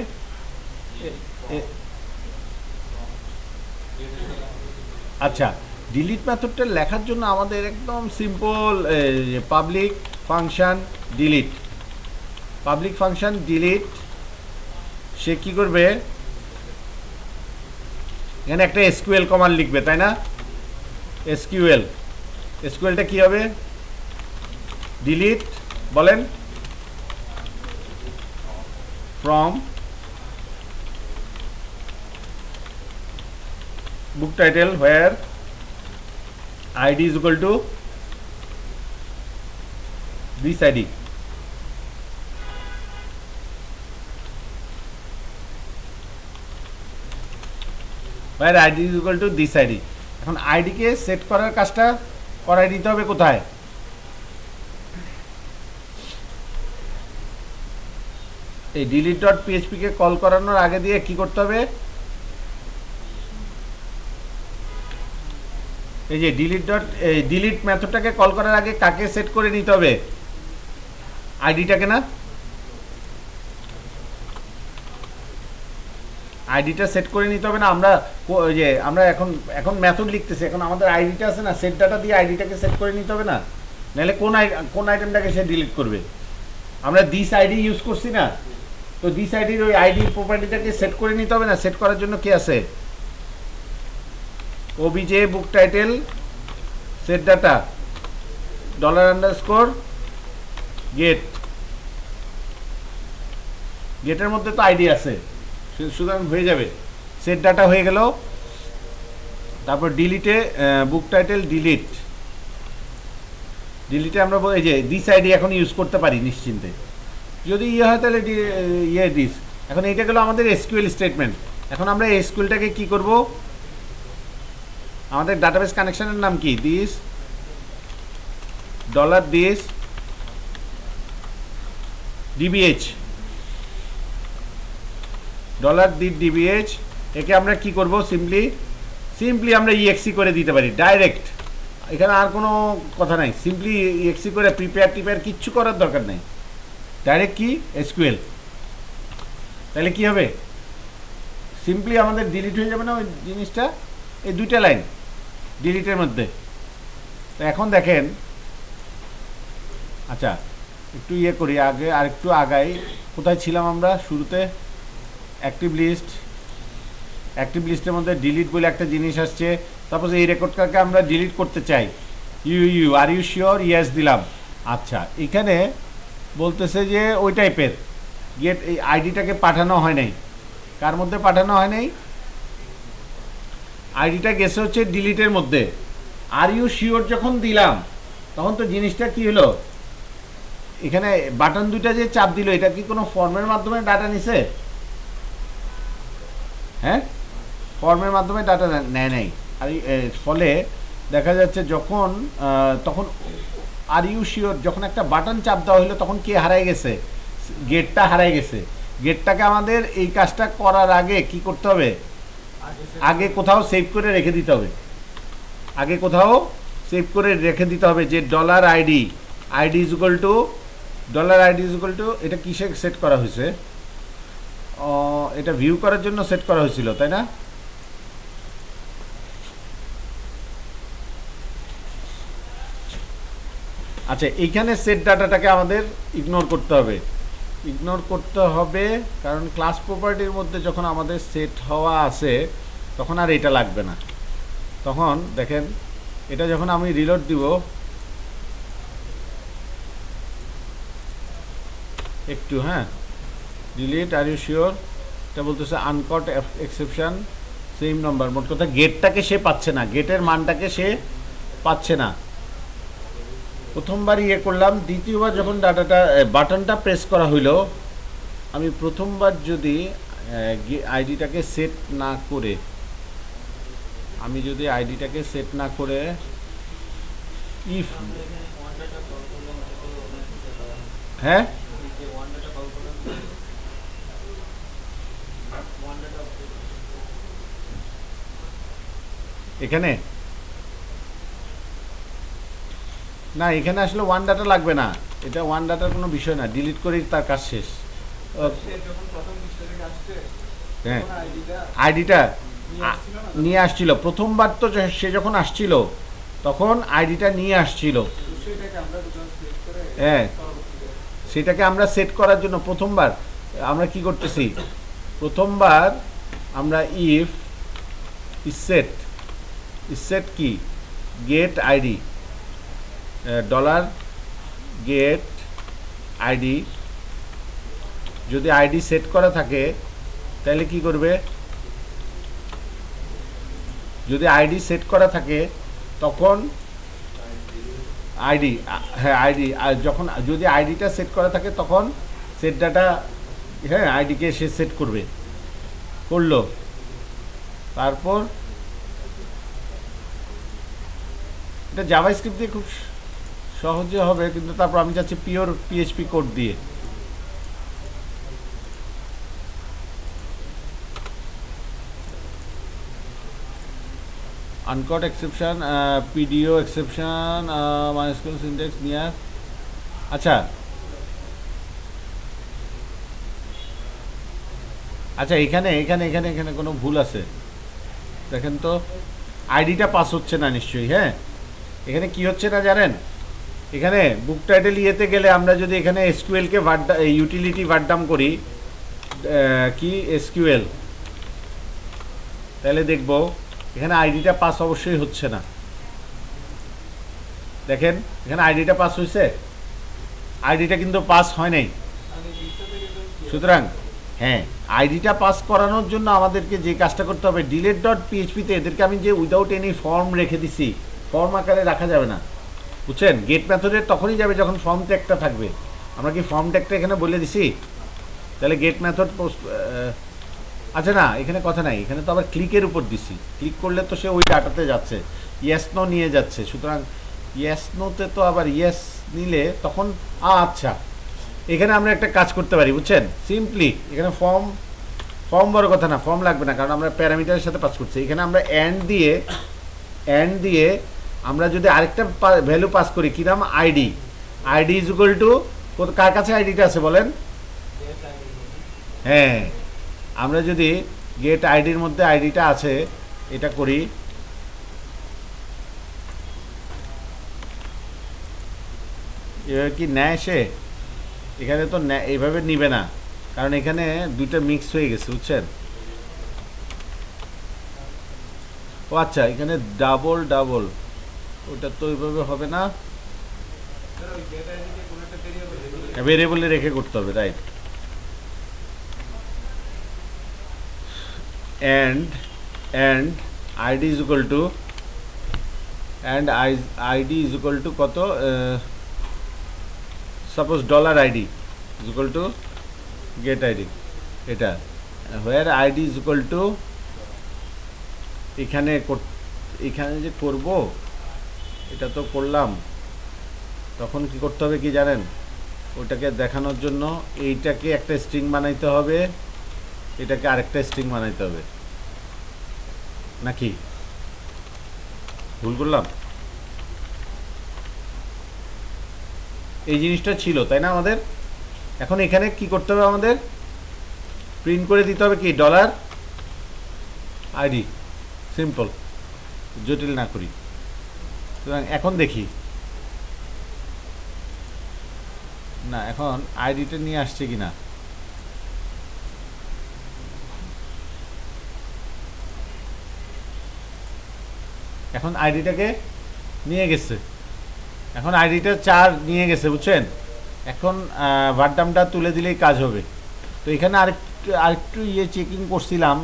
আচ্ছা, ডিলিট মেথডটা লেখার জন্য আমাদের একদম simple public function delete, public function delete. সে কি করবে, এখানে একটা এসকিউএল কমান্ড লিখবে, তাই না? এসকিউএল, এসকিউএলটা কি হবে? ডিলিট বলেন from book title where id is equal to this id, where id is equal to this id। এখন আইডি কে সেট করার কাজটা করাই দিতে হবে কোথায়? এই ডিলিট ডট পিএইচপি কে কল করানোর আগে দিয়ে কি করতে হবে? এই যে ডিলিট মেথডটাকে কল করার আগে কাকে সেট করে নিতে হবে? আইডিটাকে না? আইডিটা সেট করে নিতে হবে না? আমরা যে আমরা এখন মেথড লিখতেছি, এখন আমাদের আইডিটা আছে না, সেট ডাটা দিয়ে আইডিটাকে সেট করে নিতে হবে না? নাহলে কোন আইটেমটাকে সে ডিলিট করবে? আমরা দিস আইডি ইউজ করছি না, তো দিস আইডির ওই আইডি প্রপার্টিটাকে সেট করে নিতে হবে না? সেট করার জন্য কি আছে? OBJ book title set data $_ get, গেটের মধ্যে তো আইডি আছে, সুতরাং হয়ে যাবে, সেট ডাটা হয়ে গেল। তারপর ডিলিটে বুক টাইটেল ডিলিট, ডিলিটে আমরা এই যে দিস আইডি এখন ইউজ করতে পারি নিশ্চিন্তে। যদি ইয়ে হয় তাহলে দিস। এখন এইটা গেল আমাদের এসকিউএল স্টেটমেন্ট। এখন আমরা এসকিউএলটাকে কি করব? আমাদের ডাটাবেস কানেকশনের নাম কি? This $this dbh, $dbh। একে আমরা কি করব? সিম্পলি আমরা ইএক্সি করে দিতে পারি ডাইরেক্ট, এখানে আর কোনো কথা নাই। সিম্পলি ইএক্সি করে প্রিপেয়ার কিচ্ছু করার দরকার নাই, ডাইরেক্ট কি এসকিউএল। তাহলে কি হবে? সিম্পলি আমাদের ডিলিট হয়ে যাবে না ওই জিনিসটা, এই দুইটা লাইন ডিলিটের মধ্যে। তো এখন দেখেন, আচ্ছা একটু ইয়ে করি, আগে আর একটু আগাই। কোথায় ছিলাম আমরা? শুরুতে অ্যাক্টিভ লিস্টের মধ্যে ডিলিট বলে একটা জিনিস আসছে। তারপর এই রেকর্ডটাকে আমরা ডিলিট করতে চাই, আর ইউ শিওর, ইয়েস দিলাম। আচ্ছা, এখানে বলতেছে যে ওই টাইপের গেট, এই আইডিটাকে পাঠানো হয় নাই। কার মধ্যে পাঠানো হয় নাই? আইডিটা গেছে হচ্ছে ডিলিটের মধ্যে। আর ইউ শিওর যখন দিলাম তখন তো জিনিসটা কি হলো, এখানে বাটন দুইটা যে চাপ দিল, এটা কি কোনো ফর্মের মাধ্যমে ডাটা নিছে? হ্যাঁ, ফর্মের মাধ্যমে ডাটা নেয় নাই। আর ফলে দেখা যাচ্ছে যখন তখন আর ইউ শিওর যখন একটা বাটন চাপ দেওয়া হলো তখন কে হারাই গেছে? গেটটা হারাই গেছে। গেটটাকে আমাদের এই কাজটা করার আগে কি করতে হবে? আগে কোথাও সেভ করে রেখে দিতে হবে, আগে কোথাও সেভ করে রেখে দিতে হবে যে dollar ID, ID is equal two, dollar ID is equal two, এটা কিসে সেট করা হয়েছে? এটা ভিউ করার জন্য সেট করা হয়েছিল তাই না? আচ্ছা, এইখানে সেট ডাটাটাকে আমাদের ইগনোর করতে হবে, ইগনোর করতে হবে, কারণ ক্লাস প্রপার্টির মধ্যে যখন আমাদের সেট হওয়া আছে তখন আর এটা লাগবে না। তখন দেখেন এটা যখন আমি রিলোড দিব, একটু হ্যাঁ, ডিলিট, আর ইউ শিওর, এটা বলতেছে আনকট এক্সেপশন সেম নাম্বার। মোট কথা গেটটাকে সে পাচ্ছে না, গেটের মানটাকে সে পাচ্ছে না। প্রথমবার ইয়ে করলাম, দ্বিতীয়বার যখন ডাটাটা বাটনটা প্রেস করা হইল, আমি প্রথমবার যদি আইডিটাকে সেট না করে, আমি যদি আইডিটাকে সেট না করে ইফ, হ্যাঁ এখানে না, এখানে আসলে ওয়ান ডাটা লাগবে না, এটা ওয়ান ডাটার কোনো বিষয় না, ডিলিট করেই তার কাজ শেষ। হ্যাঁ, আইডিটা নিয়ে আসছিল প্রথমবার, তো সে যখন আসছিল তখন আইডিটা নিয়ে আসছিল, হ্যাঁ সেটাকে আমরা সেট করার জন্য প্রথমবার আমরা কি করতেছি, প্রথমবার আমরা ইফ সেট, সেট কি get ID, dollar get ID, যদি আইডি সেট করা থাকে তাহলে কি করবে, যদি আইডি সেট করা থাকে তখন আইডি, হ্যাঁ আইডি, আর যখন যদি আইডিটা সেট করা থাকে তখন সেট ডাটা, হ্যাঁ আইডিকে সে সেট করবে, করলো, তারপর এটা জাভাস্ক্রিপ্ট দিয়ে খুব সহজে হবে, কিন্তু তারপর আমি চাচ্ছি পিওর পিএইচপি কোড দিয়ে। আনকট exception, PDO exception, MySQL syntax near. আচ্ছা আচ্ছা, এখানে এখানে এখানে এখানে কোনো ভুল আছে, দেখেন তো, আইডিটা পাস হচ্ছে না নিশ্চয়ই। হ্যাঁ, এখানে কি হচ্ছে না জানেন, এখানে বুক টাইটেল ইয়েতে গেলে আমরা যদি এখানে এসকিউএলকে ইউটিলিটি ভার্ডাম করি, কি এসকিউএল, তাহলে দেখব এখানে আইডিটা পাস অবশ্যই হচ্ছে না। দেখেন এখানে আইডিটা পাস হয়েছে, আইডিটা কিন্তু পাস হয় নাই। সুতরাং হ্যাঁ, আইডিটা পাস করানোর জন্য আমাদেরকে যে কাজটা করতে হবে, ডিলেট ডট পিএইচপিতে এদেরকে আমি যে উইদাউট এনি ফর্ম রেখে দিছি, ফর্ম আকারে রাখা যাবে না, বুঝছেন? গেট মেথডের তখনই যাবে যখন ফর্ম ট্যাগটা থাকবে। আমরা কি ফর্ম ট্যাগটা এখানে বলে দিছি? তাহলে গেট মেথড পোস্ট, আচ্ছা না, এখানে কথা নাই, এখানে তো আবার ক্লিকের উপর দিছি, ক্লিক করলে তো সে ওই ডাটাতে যাচ্ছে, ইয়েস নো নিয়ে যাচ্ছে। সুতরাং ইয়েস নোতে তো আবার ইয়েস নিলে তখন আচ্ছা, এখানে আমরা একটা কাজ করতে পারি, বুঝছেন? সিম্পলি এখানে ফর্ম বড় কথা না, ফর্ম লাগবে না, কারণ আমরা প্যারামিটারের সাথে পাস করছি। এখানে আমরা অ্যান্ড দিয়ে আমরা যদি আরেকটা ভ্যালু পাস করি, কি নাম, ID, ID is equal to, কার কাছে আইডিটা আছে বলেন? হ্যাঁ, আমরা যদি গেট আইডির মধ্যে আইডিটা আছে এটা করি, এভাবে কি নেয় সে? এখানে তো এইভাবে নিবে না, কারণ এখানে দুইটা মিক্স হয়ে গেছে, বুঝছেন? ও আচ্ছা, এখানে ডাবল, ওটা তো ওইভাবে হবে না, ভেরিয়েবলে রেখে করতে হবে, right. and id is equal to, and id is equal to কত, suppose dollar ID is equal to get id, এটা where id is equal to, এখানে যে করব, এটা তো করলাম, তখন কি করতে হবে কি জানেন, ওটাকে দেখানোর জন্য এইটাকে একটা স্ট্রিং বানাইতে হবে, এটাকে আরেকটা স্ট্রিং বানাইতে হবে। নাকি ভুল করলাম? এই জিনিসটা ছিল তাই না আমাদের? এখন এখানে কি করতে হবে আমাদের? প্রিন্ট করে দিতে হবে কি ডলার আইডি। সিম্পল, জটিল না করি। সুতরাং এখন দেখি না এখন আইডিটা নিয়ে আসছে কিনা। এখন আইডিটাকে নিয়ে গেছে, এখন আইডিটা 4 নিয়ে গেছে বুঝছেন। এখন ভারদামটা তুলে দিলেই কাজ হবে। তো এখানে আরেকটু ইয়ে চেকিং করছিলাম,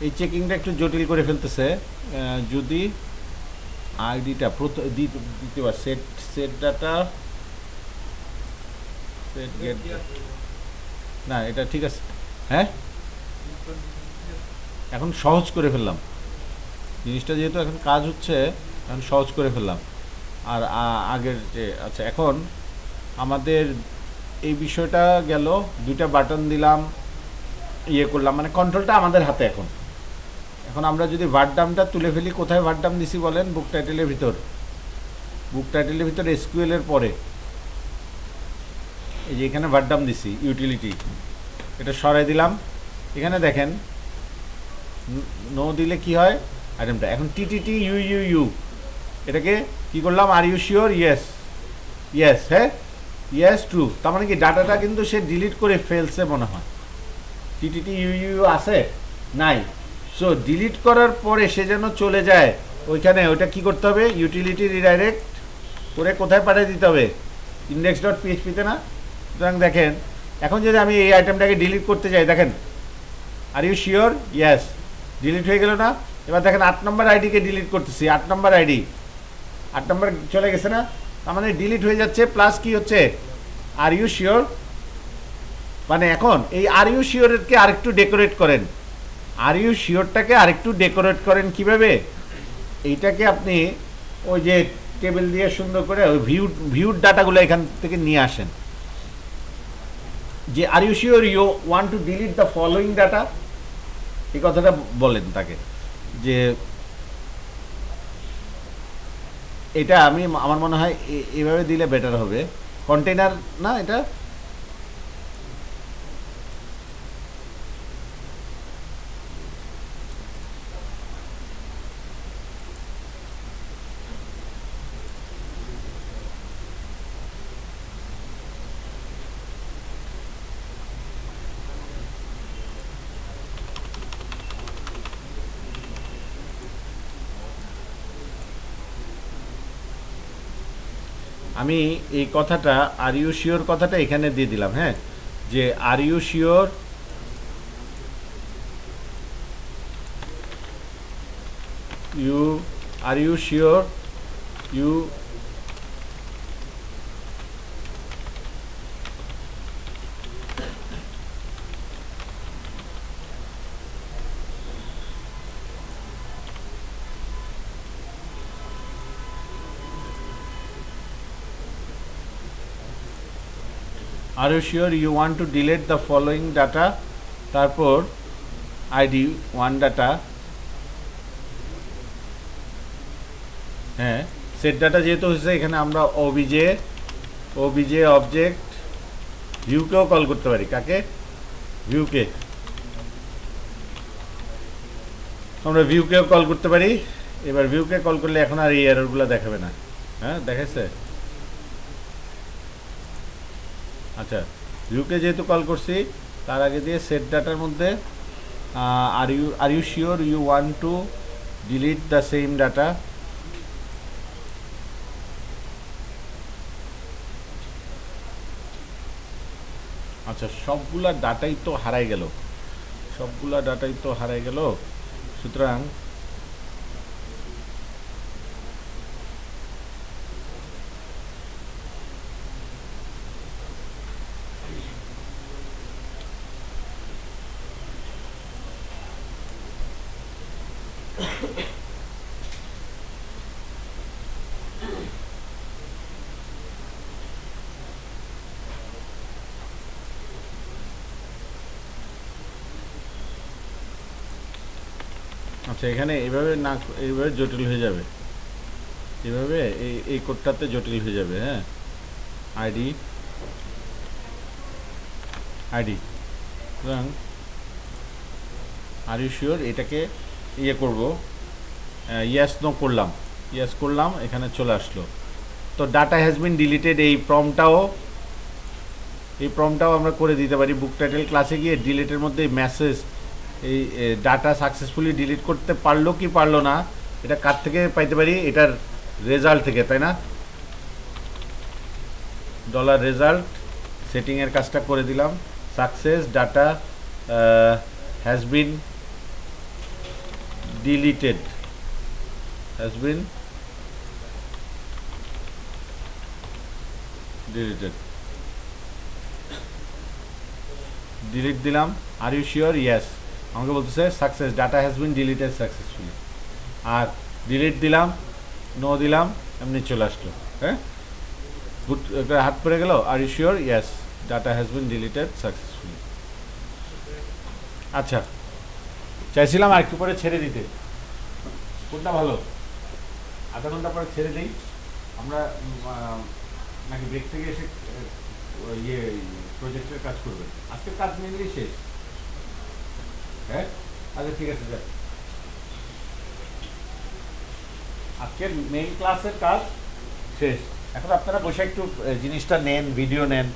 এই চেকিংটা একটু জটিল করে ফেলতেছে। যদি আইডিটা দিতে পার set set data set get, না এটা ঠিক আছে। হ্যাঁ এখন সহজ করে ফেললাম জিনিসটা, যেহেতু এখন কাজ হচ্ছে এখন সহজ করে ফেললাম। আর আগের যে আচ্ছা এখন আমাদের এই বিষয়টা গেল, দুইটা বাটন দিলাম, ইয়ে করলাম, মানে কন্ট্রোলটা আমাদের হাতে এখন। এখন আমরা যদি ভারদামটা তুলে ফেলি, কোথায় ভারদাম দিছি বলেন? বুক টাইটেলের ভিতর, বুক টাইটেলের ভিতর এসকিউএল এর পরে এই যে এখানে ভারদাম দিছি ইউটিলিটি, এটা সরাই দিলাম। এখানে দেখেন নো দিলে কি হয় আইটেমটা। এখন টিটিটি ইউ ইউ ইউ এটাকে কি করলাম? Are you sure? Yes yes, হ্যাঁ ইয়েস ট্রু। তার মানে কি ডাটাটা কিন্তু সে ডিলিট করে ফেলছে মনে হয়। টিটিটি ইউ ইউ আছে নাই, সো ডিলিট করার পরে সে যেন চলে যায় ওইখানে, ওইটা কি করতে হবে? ইউটিলিটি রিডাইরেক্ট করে কোথায় পাঠিয়ে দিতে হবে? ইন্ডেক্স ডট পিএইচপিতে না? সুতরাং দেখেন এখন যদি আমি এই আইটেমটাকে ডিলিট করতে যাই, দেখেন are you sure? Yes, delete হয়ে গেল না? এবার দেখেন 8 নম্বর আইডিকে ডিলিট করতেছি, 8 নম্বর আইডি 8 নম্বর চলে গেছে না? তার মানে ডিলিট হয়ে যাচ্ছে, প্লাস কি হচ্ছে? Are you sure. মানে এখন এই আর ইউ শিওরকে আরেকটু ডেকোরেট করেন, আর ইউ শিওরটাকে আরেকটু ডেকোরেট করেন কিভাবে? এইটাকে আপনি ওই যে টেবিল দিয়ে সুন্দর করে ওই ভিউড ডাটাগুলো এখান থেকে নিয়ে আসেন। যে are you sure you want to delete the following data, এই কথাটা বলেন তাকে। যে এটা আমি আমার মনে হয় এভাবে দিলে বেটার হবে। কন্টেইনার না এটা? আমি এই কথাটা আর ইউ শিওর কথাটা এখানে দিয়ে দিলাম। হ্যাঁ, যে are you sure you, are you sure you are you sure you want to delete the following data, তারপর আইডি ওয়ান ডাটা। হ্যাঁ, সেট ডাটা যেহেতু হচ্ছে এখানে আমরা ওবিজে অবজেক্ট ভিউকেও কল করতে পারি। কাকে? ভিউকে। আমরা ভিউকেও কল করতে পারি। এবার ভিউকে কল করলে এখন আর এই এররগুলো দেখাবে না। হ্যাঁ দেখাচ্ছে। আচ্ছা, ভিউকে যেহেতু কল করছি, তার আগে দিয়ে সেট ডাটার মধ্যে are you sure you want to delete the same data. আচ্ছা, সবগুলা ডাটাই তো হারাই গেল, সবগুলা ডাটাই তো হারাই গেল। সুতরাং আচ্ছা, এখানে এইভাবে না, এইভাবে জটিল হয়ে যাবে, এইভাবে এই কোডটাতে জটিল হয়ে যাবে। হ্যাঁ, আইডি আইডি সুতরাং আর ইউ শিওর এটাকে ইয়ে করব, ইয়েস নো করলাম, ইয়েস করলাম, এখানে চলে আসলো। তো ডাটা হ্যাজ বিন ডিলিটেড, এই প্রমটাও আমরা করে দিতে পারি। বুক টাইটেল ক্লাসে গিয়ে ডিলিটের মধ্যে মেসেজ, এই ডাটা সাকসেসফুলি ডিলিট করতে পারলো কি পারলো না, এটা কার থেকে পাইতে পারি? এটার রেজাল্ট থেকে, তাই না? ডলার রেজাল্ট সেটিংয়ের কাজটা করে দিলাম। Success data has been deleted, has been deleted, delete দিলাম। Are you sure? ইয়েস। আমাকে বলতেছে success data has been deleted successfully. আর ডিলিট দিলাম, নো দিলাম, এমনি চলে আসলো। হ্যাঁ, গুড, হাত পড়ে গেল। Are you sure? Yes, data has been deleted successfully. আচ্ছা, চাইছিলাম আর একটু পরে ছেড়ে দিতে, কোনটা ভালো? আধা ঘন্টা পরে ছেড়ে দিই আমরা, নাকি ব্রেক থেকে এসে ইয়ে প্রজেক্টের কাজ করবেন? আজকের কাজ মেনলি শেষ। হ্যাঁ, আচ্ছা ঠিক আছে, যাক, আজকের মেইন ক্লাসের কাজ শেষ। এখন আপনারা বসে একটু জিনিসটা নেন, ভিডিও নেন।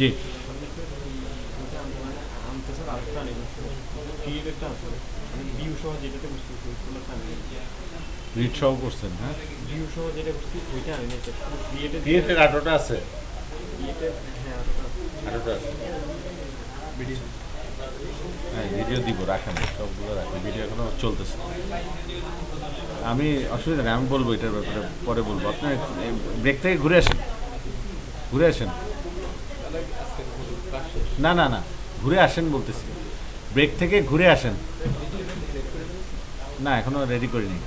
জি, রিড সহ করছেন? হ্যাঁ, ক্রিয়েটের আটোটা আছে, আটোটা আছে। হ্যাঁ, ভিডিও দিব, রাখেন সবগুলো রাখেন, ভিডিও এখনো চলতেছে। আমি অসুবিধা নেই, আমি বলবো এটার ব্যাপারে, পরে বলবো। আপনি ব্রেক থেকে ঘুরে আসেন, ঘুরে আসেন। না না না, ঘুরে আসেন বলতেছি, ব্রেক থেকে ঘুরে আসেন। না, এখনো রেডি করিনি।